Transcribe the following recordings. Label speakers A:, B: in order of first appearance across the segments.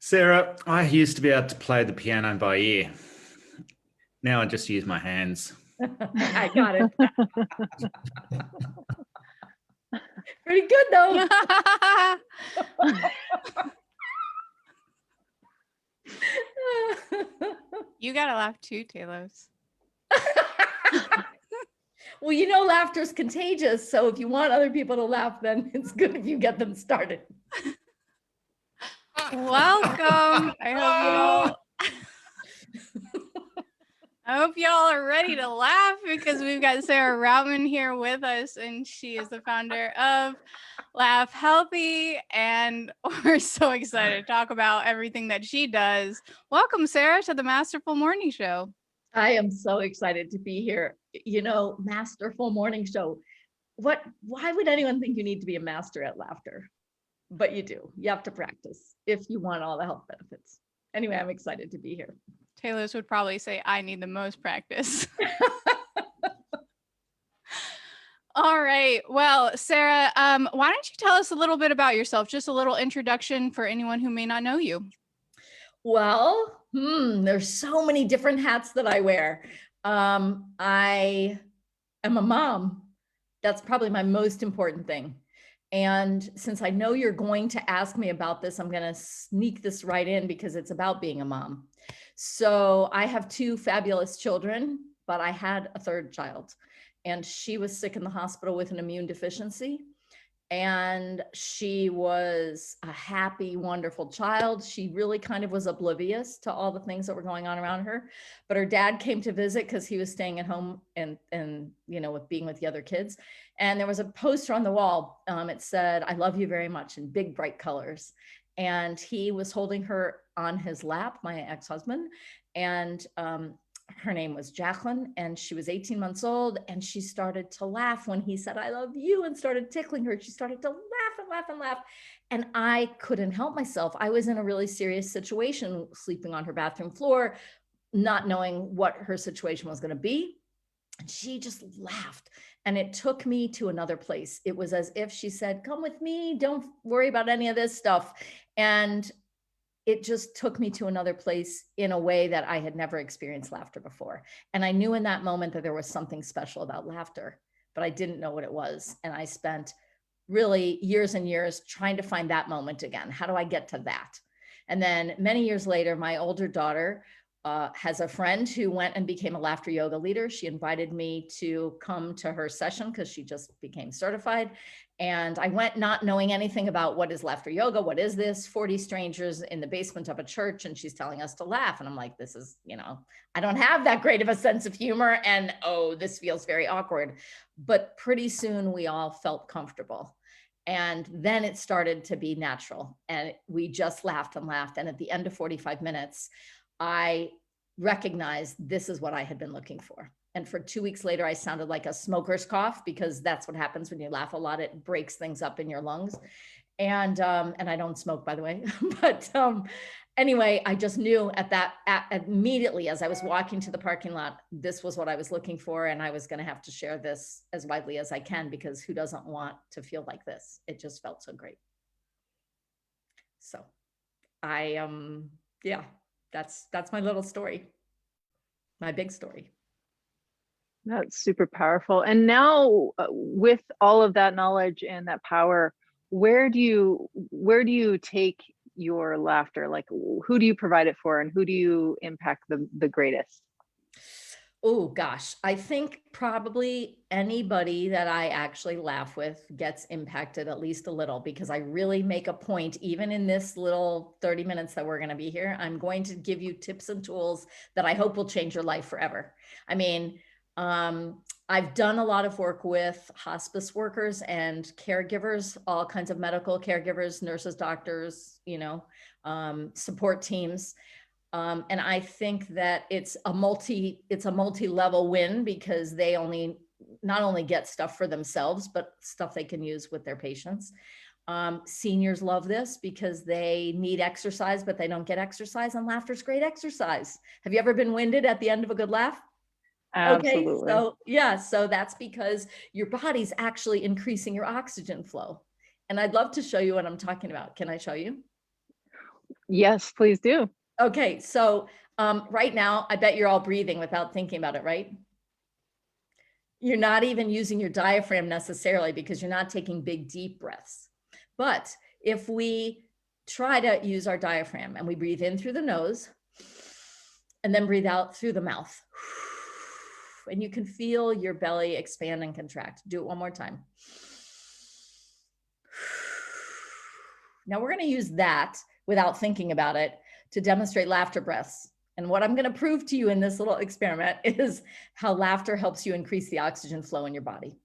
A: Sarah, I used to be able to play the piano by ear. Now I just use my hands.
B: I got it. Pretty good though.
C: You gotta laugh too, Talos.
B: Well, laughter is contagious. So if you want other people to laugh, then it's good if you get them started.
C: Welcome. I hope y'all are ready to laugh because we've got Sarah Routman here with us, and she is the founder of Laugh Healthy, and we're so excited to talk about everything that she does. Welcome, Sarah, to the Masterful Morning Show.
B: I am so excited to be here. Masterful Morning Show. Why would anyone think you need to be a master at laughter? But you do. You have to practice if you want all the health benefits. Anyway, I'm excited to be here.
C: Taylor would probably say, I need the most practice. All right. Well, Sarah, why don't you tell us a little bit about yourself? Just a little introduction for anyone who may not know you.
B: Well, there's so many different hats that I wear. I am a mom. That's probably my most important thing. And since I know you're going to ask me about this, I'm going to sneak this right in because it's about being a mom. So I have two fabulous children, but I had a third child, and she was sick in the hospital with an immune deficiency. And she was a happy, wonderful child. She really kind of was oblivious to all the things that were going on around her. But her dad came to visit because he was staying at home and with being with the other kids. And there was a poster on the wall. It said, "I love you very much," in big, bright colors. And he was holding her on his lap, my ex-husband. And her name was Jacqueline, and she was 18 months old, and she started to laugh when he said, "I love you," and started tickling her. She started to laugh and laugh and laugh. And I couldn't help myself. I was in a really serious situation, sleeping on her bathroom floor, not knowing what her situation was going to be. And she just laughed. And it took me to another place. It was as if she said, "Come with me. Don't worry about any of this stuff." And it just took me to another place in a way that I had never experienced laughter before. And I knew in that moment that there was something special about laughter, but I didn't know what it was. And I spent really years and years trying to find that moment again. How do I get to that? And then many years later, my older daughter has a friend who went and became a laughter yoga leader. She invited me to come to her session because she just became certified. And I went not knowing anything about what is laughter yoga. What is this? 40 strangers in the basement of a church, and she's telling us to laugh. And I'm like, this is, I don't have that great of a sense of humor. And this feels very awkward. But pretty soon we all felt comfortable. And then it started to be natural. And we just laughed and laughed. And at the end of 45 minutes, I recognized this is what I had been looking for. And for 2 weeks later, I sounded like a smoker's cough, because that's what happens when you laugh a lot. It breaks things up in your lungs. And I don't smoke, by the way. But anyway, I just knew immediately as I was walking to the parking lot, this was what I was looking for. And I was going to have to share this as widely as I can, because who doesn't want to feel like this? It just felt so great. So that's my little story, my big story.
D: That's super powerful. And now with all of that knowledge and that power, where do you take your laughter? Like, who do you provide it for, and who do you impact the greatest?
B: Oh gosh, I think probably anybody that I actually laugh with gets impacted at least a little, because I really make a point, even in this little 30 minutes that we're going to be here, I'm going to give you tips and tools that I hope will change your life forever. I mean, I've done a lot of work with hospice workers and caregivers, all kinds of medical caregivers, nurses, doctors, support teams. And I think that it's a multi-level win, because they not only get stuff for themselves, but stuff they can use with their patients. Seniors love this because they need exercise, but they don't get exercise, and laughter's great exercise. Have you ever been winded at the end of a good laugh?
D: Absolutely.
B: Okay, so that's because your body's actually increasing your oxygen flow. And I'd love to show you what I'm talking about. Can I show you?
D: Yes, please do.
B: Okay, so right now, I bet you're all breathing without thinking about it, right? You're not even using your diaphragm necessarily because you're not taking big, deep breaths. But if we try to use our diaphragm and we breathe in through the nose and then breathe out through the mouth, and you can feel your belly expand and contract. Do it one more time. Now we're going to use that without thinking about it to demonstrate laughter breaths. And what I'm going to prove to you in this little experiment is how laughter helps you increase the oxygen flow in your body.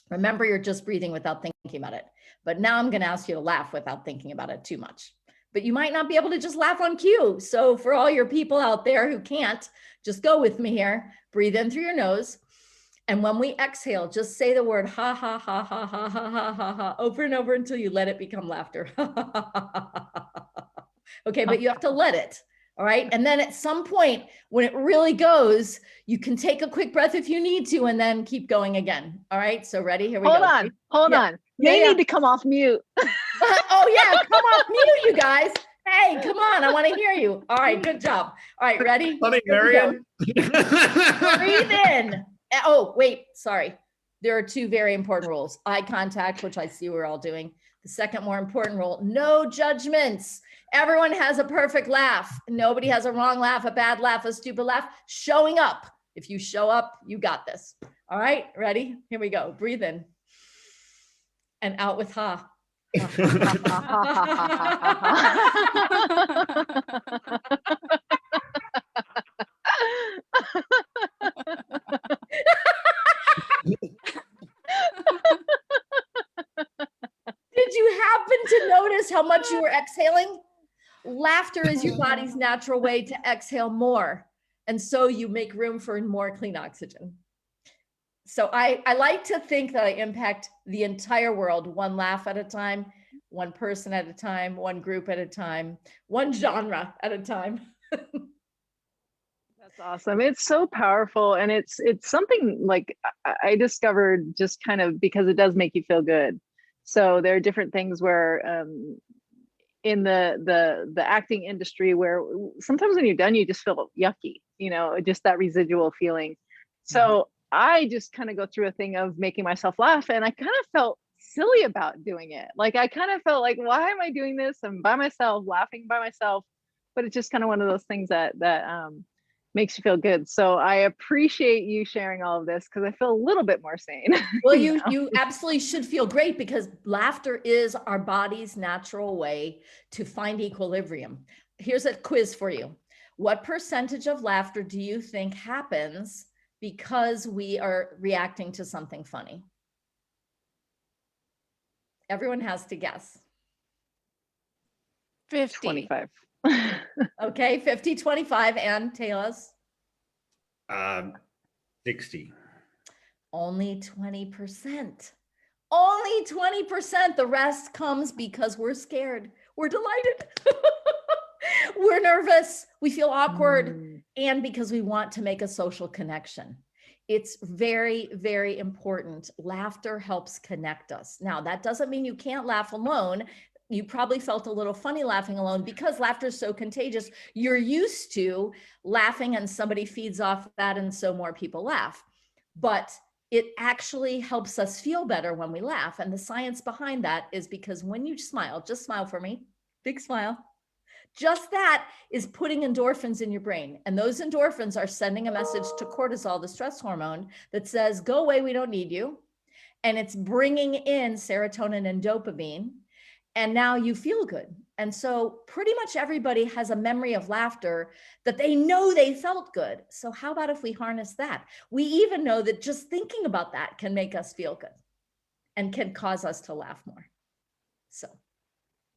B: Remember, you're just breathing without thinking about it. But now I'm going to ask you to laugh without thinking about it too much. But you might not be able to just laugh on cue. So for all your people out there who can't, just go with me here. Breathe in through your nose. And when we exhale, just say the word ha, ha, ha, ha, ha, ha, ha, ha, ha, over and over until you let it become laughter. Okay, but you have to let it. All right. And then at some point when it really goes, you can take a quick breath if you need to, and then keep going again. All right. So ready? Here we go.
D: Hold on. They need to come off mute.
B: Oh yeah. Come off mute, you guys. Hey, come on. I want to hear you. All right. Good job. All right. Ready?
A: Funny, Marion.
B: Breathe in. Oh, wait. Sorry. There are two very important rules. Eye contact, which I see we're all doing. The second more important rule, no judgments. Everyone has a perfect laugh. Nobody has a wrong laugh, a bad laugh, a stupid laugh. Showing up. If you show up, you got this. All right, ready? Here we go. Breathe in. And out with ha. Did you happen to notice how much you were exhaling? Laughter is your body's natural way to exhale more. And so you make room for more clean oxygen. So I like to think that I impact the entire world, one laugh at a time, one person at a time, one group at a time, one genre at a time.
D: That's awesome. It's so powerful. And it's something like I discovered just kind of because it does make you feel good. So there are different things where in the acting industry where sometimes when you're done, you just feel yucky, just that residual feeling. So I just kind of go through a thing of making myself laugh, and I kind of felt silly about doing it. Like I kind of felt like, why am I doing this? I'm by myself, laughing by myself. But it's just kind of one of those things that makes you feel good. So I appreciate you sharing all of this because I feel a little bit more sane.
B: Well, you absolutely should feel great because laughter is our body's natural way to find equilibrium. Here's a quiz for you. What percentage of laughter do you think happens because we are reacting to something funny? Everyone has to guess.
C: 50.
D: 25.
B: Okay, 50, 25, and Taylor's?
A: 60.
B: Only 20%. Only 20%. The rest comes because we're scared. We're delighted. We're nervous. We feel awkward. And because we want to make a social connection. It's very, very important. Laughter helps connect us. Now, that doesn't mean you can't laugh alone. You probably felt a little funny laughing alone because laughter is so contagious. You're used to laughing and somebody feeds off that, and so more people laugh. But it actually helps us feel better when we laugh. And the science behind that is because when you smile, just smile for me, big smile. Just that is putting endorphins in your brain. And those endorphins are sending a message to cortisol, the stress hormone, that says, go away, we don't need you. And it's bringing in serotonin and dopamine. And now you feel good. And so pretty much everybody has a memory of laughter that they know they felt good. So how about if we harness that? We even know that just thinking about that can make us feel good and can cause us to laugh more. So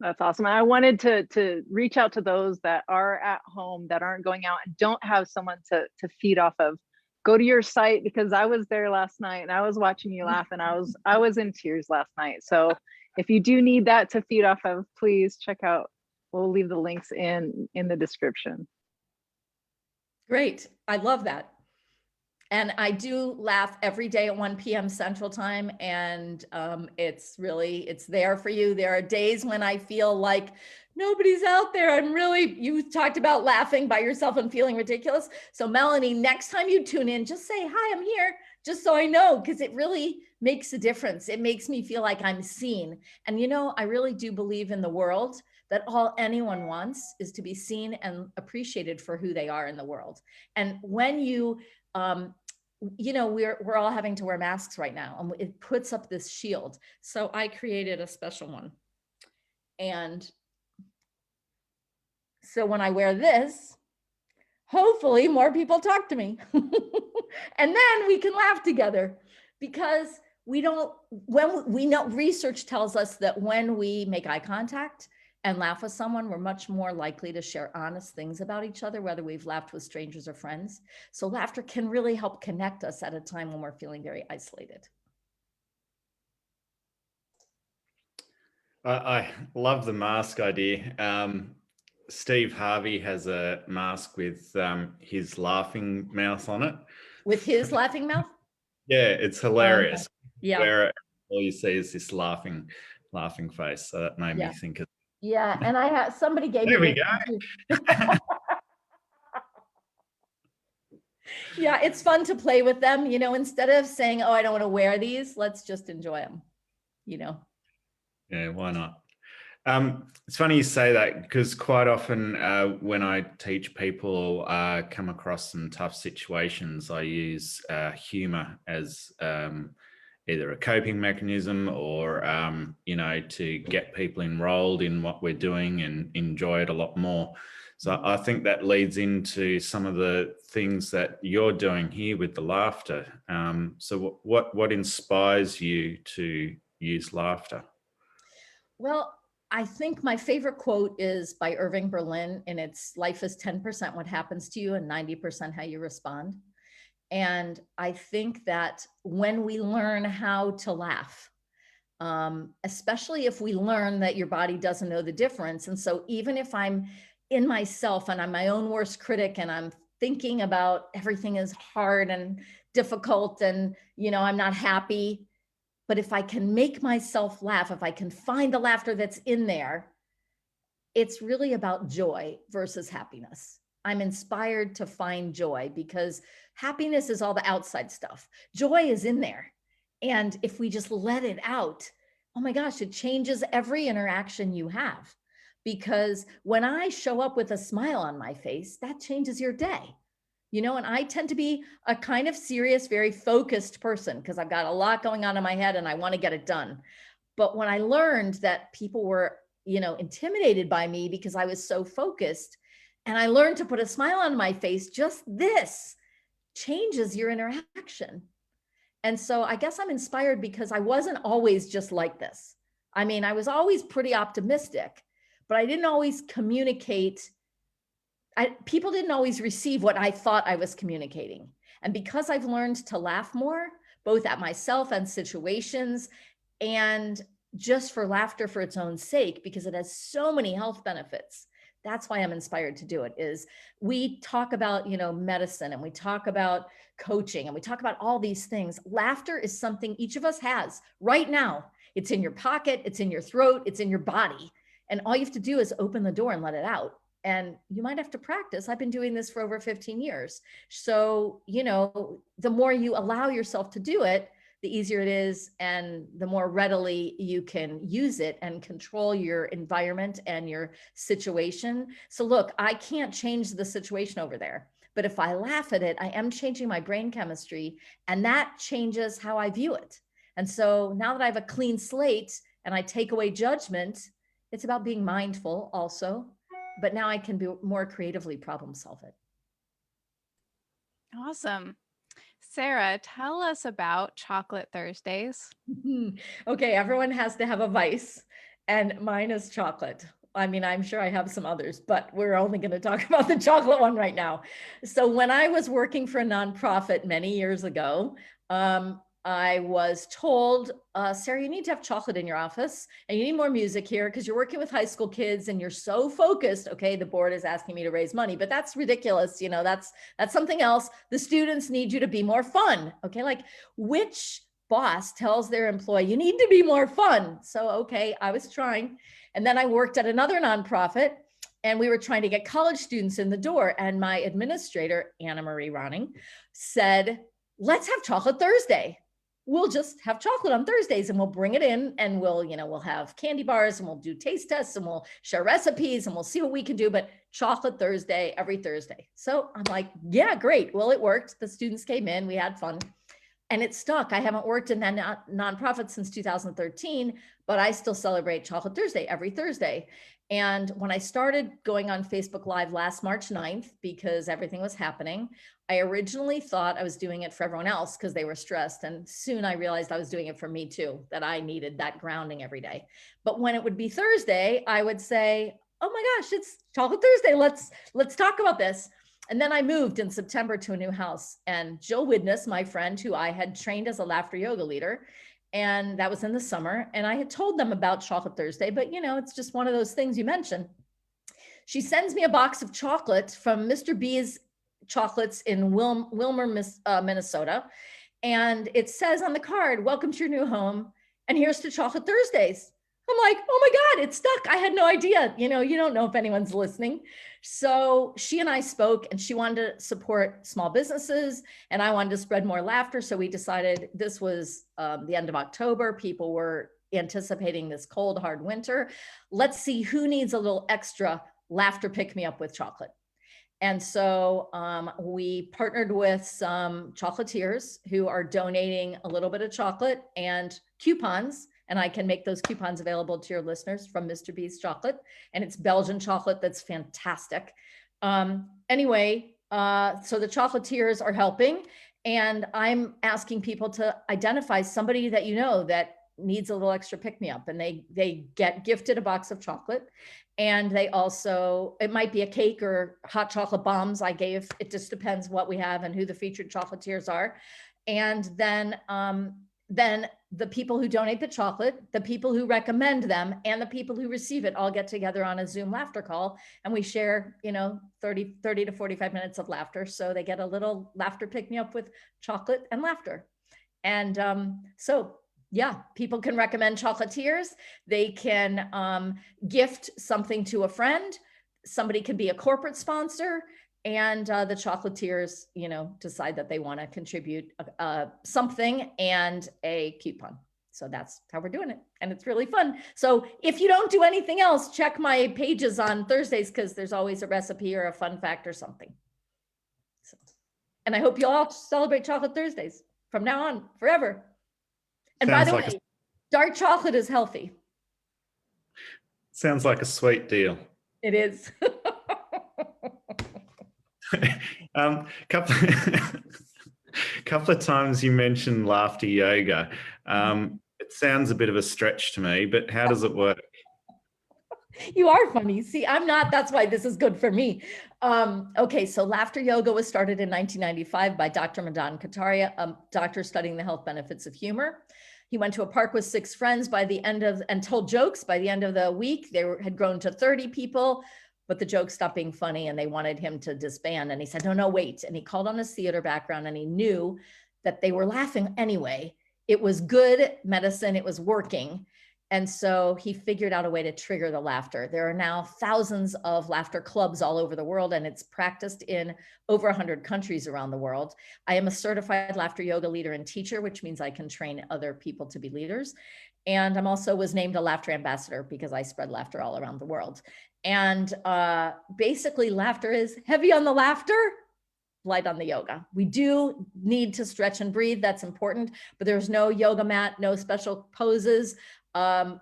D: that's awesome. I wanted to reach out to those that are at home, that aren't going out and don't have someone to feed off of. Go to your site, because I was there last night and I was watching you laugh, and I was in tears last night. So if you do need that to feed off of, please check out. We'll leave the links in the description.
B: Great. I love that. And I do laugh every day at 1 p.m. Central Time. And it's there for you. There are days when I feel like nobody's out there. You talked about laughing by yourself and feeling ridiculous. So Melanie, next time you tune in, just say, hi, I'm here, just so I know, because it really makes a difference. It makes me feel like I'm seen. And I really do believe in the world that all anyone wants is to be seen and appreciated for who they are in the world. And when we're all having to wear masks right now, and it puts up this shield. So I created a special one. And so when I wear this, hopefully more people talk to me. And then we can laugh together, because research tells us that when we make eye contact and laugh with someone, we're much more likely to share honest things about each other, whether we've laughed with strangers or friends. So laughter can really help connect us at a time when we're feeling very isolated.
A: I love the mask idea. Steve Harvey has a mask with his laughing mouth on it.
B: With his laughing mouth?
A: Yeah, it's hilarious.
B: Yeah.
A: Where all you see is this laughing face. So that made me think of.
B: Yeah, and somebody gave
A: There
B: me.
A: we go.
B: Yeah, it's fun to play with them. Instead of saying, "Oh, I don't want to wear these," let's just enjoy them.
A: Yeah, why not? It's funny you say that, because quite often when I teach people come across some tough situations, I use humor as either a coping mechanism or, to get people enrolled in what we're doing and enjoy it a lot more. So I think that leads into some of the things that you're doing here with the laughter. So what inspires you to use laughter?
B: Well, I think my favorite quote is by Irving Berlin, and it's, life is 10% what happens to you and 90% how you respond. And I think that when we learn how to laugh, especially if we learn that your body doesn't know the difference. And so even if I'm in myself and I'm my own worst critic and I'm thinking about everything is hard and difficult and, I'm not happy, but if I can make myself laugh, if I can find the laughter that's in there, it's really about joy versus happiness. I'm inspired to find joy, because happiness is all the outside stuff. Joy is in there. And if we just let it out, oh my gosh, it changes every interaction you have. Because when I show up with a smile on my face, that changes your day. And I tend to be a kind of serious, very focused person, because I've got a lot going on in my head and I want to get it done. But when I learned that people were, intimidated by me because I was so focused, and I learned to put a smile on my face, just this changes your interaction. And so I guess I'm inspired because I wasn't always just like this. I mean, I was always pretty optimistic, but I didn't always communicate. People didn't always receive what I thought I was communicating. And because I've learned to laugh more, both at myself and situations, and just for laughter for its own sake, because it has so many health benefits. That's why I'm inspired to do it. Is we talk about, medicine, and we talk about coaching, and we talk about all these things. Laughter is something each of us has right now. It's in your pocket, it's in your throat, it's in your body. And all you have to do is open the door and let it out. And you might have to practice. I've been doing this for over 15 years. So, the more you allow yourself to do it, the easier it is, and the more readily you can use it and control your environment and your situation. So look, I can't change the situation over there, but if I laugh at it, I am changing my brain chemistry, and that changes how I view it. And so now that I have a clean slate and I take away judgment, it's about being mindful also, but now I can be more creatively problem solve it.
C: Awesome. Sarah, tell us about Chocolate Thursdays.
B: Okay, everyone has to have a vice, and mine is chocolate. I mean, I'm sure I have some others, but we're only going to talk about the chocolate one right now. So when I was working for a nonprofit many years ago, I was told, Sarah, you need to have chocolate in your office and you need more music here because you're working with high school kids and you're so focused. Okay, the board is asking me to raise money, but that's ridiculous. You know, that's something else. The students need you to be more fun. Okay, like which boss tells their employee, you need to be more fun? So, okay, I was trying. And then I worked at another nonprofit and we were trying to get college students in the door. And my administrator, Anna Marie Ronning, said, let's have chocolate Thursday. We'll just have chocolate on Thursdays and we'll bring it in and we'll have candy bars and we'll do taste tests and we'll share recipes and we'll see what we can do, but chocolate Thursday, every Thursday. So I'm like, yeah, great. Well, it worked. The students came in, we had fun and it stuck. I haven't worked in that nonprofit since 2013, but I still celebrate Chocolate Thursday every Thursday. And when I started going on Facebook Live last March 9th, because everything was happening, I originally thought I was doing it for everyone else because they were stressed. And soon I realized I was doing it for me too, that I needed that grounding every day. But when it would be Thursday, I would say, oh my gosh, it's Chocolate Thursday. Let's talk about this. And then I moved in September to a new house. And Jill Widness, my friend, who I had trained as a laughter yoga leader, and that was in the summer. And I had told them about Chocolate Thursday, but you know, it's just one of those things you mentioned. She sends me a box of chocolate from Mr. B's Chocolates in Wilmer, Minnesota. And it says on the card, welcome to your new home. And here's to Chocolate Thursdays. I'm like, oh my God, it's stuck. I had no idea. You know, you don't know if anyone's listening. So she and I spoke and she wanted to support small businesses and I wanted to spread more laughter. So we decided this was the end of October. People were anticipating this cold, hard winter. Let's see who needs a little extra laughter pick me up with chocolate. And so we partnered with some chocolatiers who are donating a little bit of chocolate and coupons. And I can make those coupons available to your listeners from Mr. B's chocolate. And it's Belgian chocolate that's fantastic. Anyway, so the chocolatiers are helping. And I'm asking people to identify somebody that you know that needs a little extra pick-me-up. And they get gifted a box of chocolate. And they also, it might be a cake or hot chocolate bombs I gave. It just depends what we have and who the featured chocolatiers are. And then the people who donate the chocolate, the people who recommend them, and the people who receive it all get together on a Zoom laughter call. And we share, 30 to 45 minutes of laughter. So they get a little laughter pick-me-up with chocolate and laughter. And so yeah, people can recommend chocolatiers. They can gift something to a friend. Somebody can be a corporate sponsor. And the chocolatiers, decide that they want to contribute something and a coupon. So that's how we're doing it. And it's really fun. So if you don't do anything else, check my pages on Thursdays because there's always a recipe or a fun fact or something. So, and I hope you all celebrate Chocolate Thursdays from now on, forever. And by the way, dark chocolate is healthy.
A: Sounds like a sweet deal.
B: It is.
A: Couple of times you mentioned laughter yoga. It sounds a bit of a stretch to me, but how does it work?
B: You are funny. See, I'm not. That's why this is good for me. Okay, so laughter yoga was started in 1995 by Dr. Madan Kataria, a doctor studying the health benefits of humor. He went to a park with 6 friends and told jokes. By the end of the week, they had grown to 30 people, but the jokes stopped being funny and they wanted him to disband. And he said, no, wait. And he called on his theater background and he knew that they were laughing anyway. It was good medicine. It was working. And so he figured out a way to trigger the laughter. There are now thousands of laughter clubs all over the world, and it's practiced in over 100 countries around the world. I am a certified laughter yoga leader and teacher, which means I can train other people to be leaders. And I'm also was named a laughter ambassador because I spread laughter all around the world. And basically laughter is heavy on the laughter, light on the yoga. We do need to stretch and breathe. That's important, but there's no yoga mat, no special poses.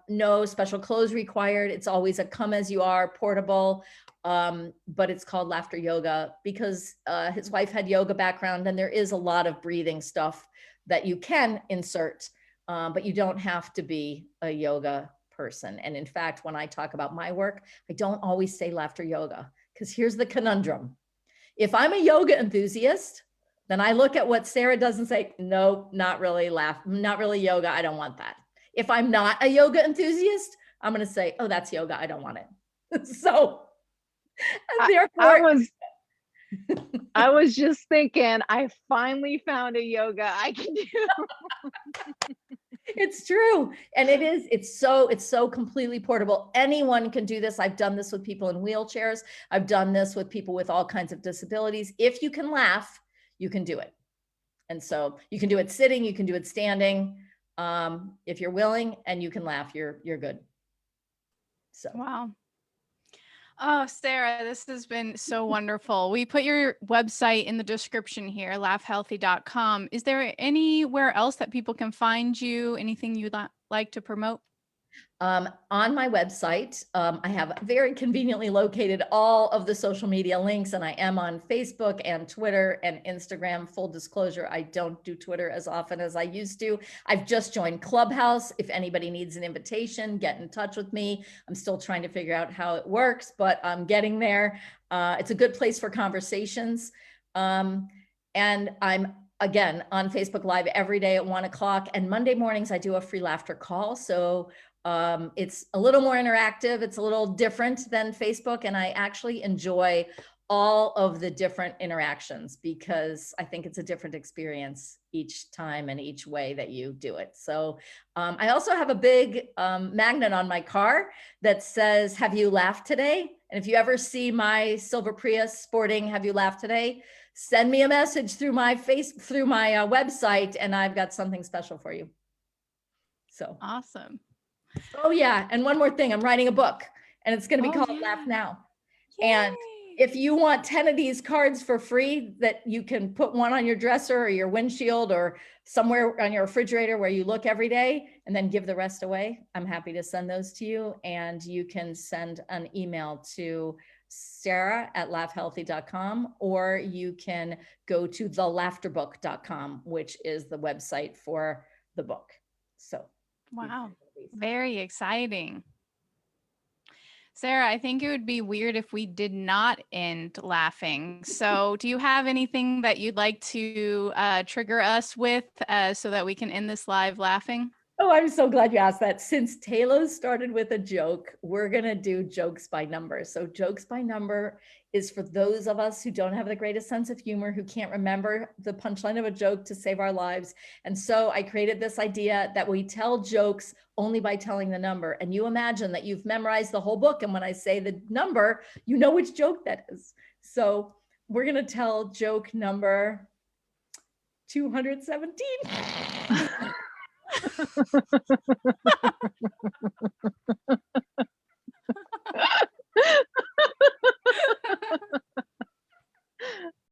B: No special clothes required. It's always a come as you are, portable, but it's called laughter yoga because his wife had yoga background and there is a lot of breathing stuff that you can insert, but you don't have to be a yoga person. And in fact, when I talk about my work, I don't always say laughter yoga because here's the conundrum. If I'm a yoga enthusiast, then I look at what Sarah does and say, no, not really not really yoga. I don't want that. If I'm not a yoga enthusiast, I'm going to say, oh, that's yoga. I don't want it. So therefore,
D: I was just thinking, I finally found a yoga I can do.
B: it's true. And it's so completely portable. Anyone can do this. I've done this with people in wheelchairs. I've done this with people with all kinds of disabilities. If you can laugh, you can do it. And so you can do it sitting, you can do it standing. If you're willing and you can laugh, you're good. So.
C: Wow. Oh, Sarah, this has been so wonderful. We put your website in the description here, laughhealthy.com. Is there anywhere else that people can find you? Anything you'd like to promote?
B: On my website, I have very conveniently located all of the social media links, and I am on Facebook and Twitter and Instagram. Full disclosure, I don't do Twitter as often as I used to. I've just joined Clubhouse. If anybody needs an invitation, get in touch with me. I'm still trying to figure out how it works, but I'm getting there. It's a good place for conversations. And I'm again on Facebook Live every day at 1 o'clock, and Monday mornings I do a free laughter call. So it's a little more interactive. It's a little different than Facebook. And I actually enjoy all of the different interactions because I think it's a different experience each time and each way that you do it. So I also have a big magnet on my car that says, have you laughed today? And if you ever see my silver Prius sporting, have you laughed today? Send me a message through my website and I've got something special for you. So
C: awesome.
B: Oh yeah. And one more thing, I'm writing a book and it's going to be called Laugh Now. Yay. And if you want 10 of these cards for free that you can put one on your dresser or your windshield or somewhere on your refrigerator where you look every day and then give the rest away, I'm happy to send those to you. And you can send an email to sarah@laughhealthy.com, or you can go to thelaughterbook.com, which is the website for the book. So
C: wow. Very exciting. Sarah, I think it would be weird if we did not end laughing. So do you have anything that you'd like to trigger us with so that we can end this live laughing?
B: Oh, I'm so glad you asked that. Since Taylor started with a joke, we're going to do jokes by number. So jokes by number is for those of us who don't have the greatest sense of humor, who can't remember the punchline of a joke to save our lives. And so I created this idea that we tell jokes only by telling the number. And you imagine that you've memorized the whole book. And when I say the number, you know which joke that is. So we're going to tell joke number 217. 。 . . . . . . . . . . . . . . . . . . . . . . . . . . . . . . . . . . . . . . . . . . . . . . . . . . . . . . . . .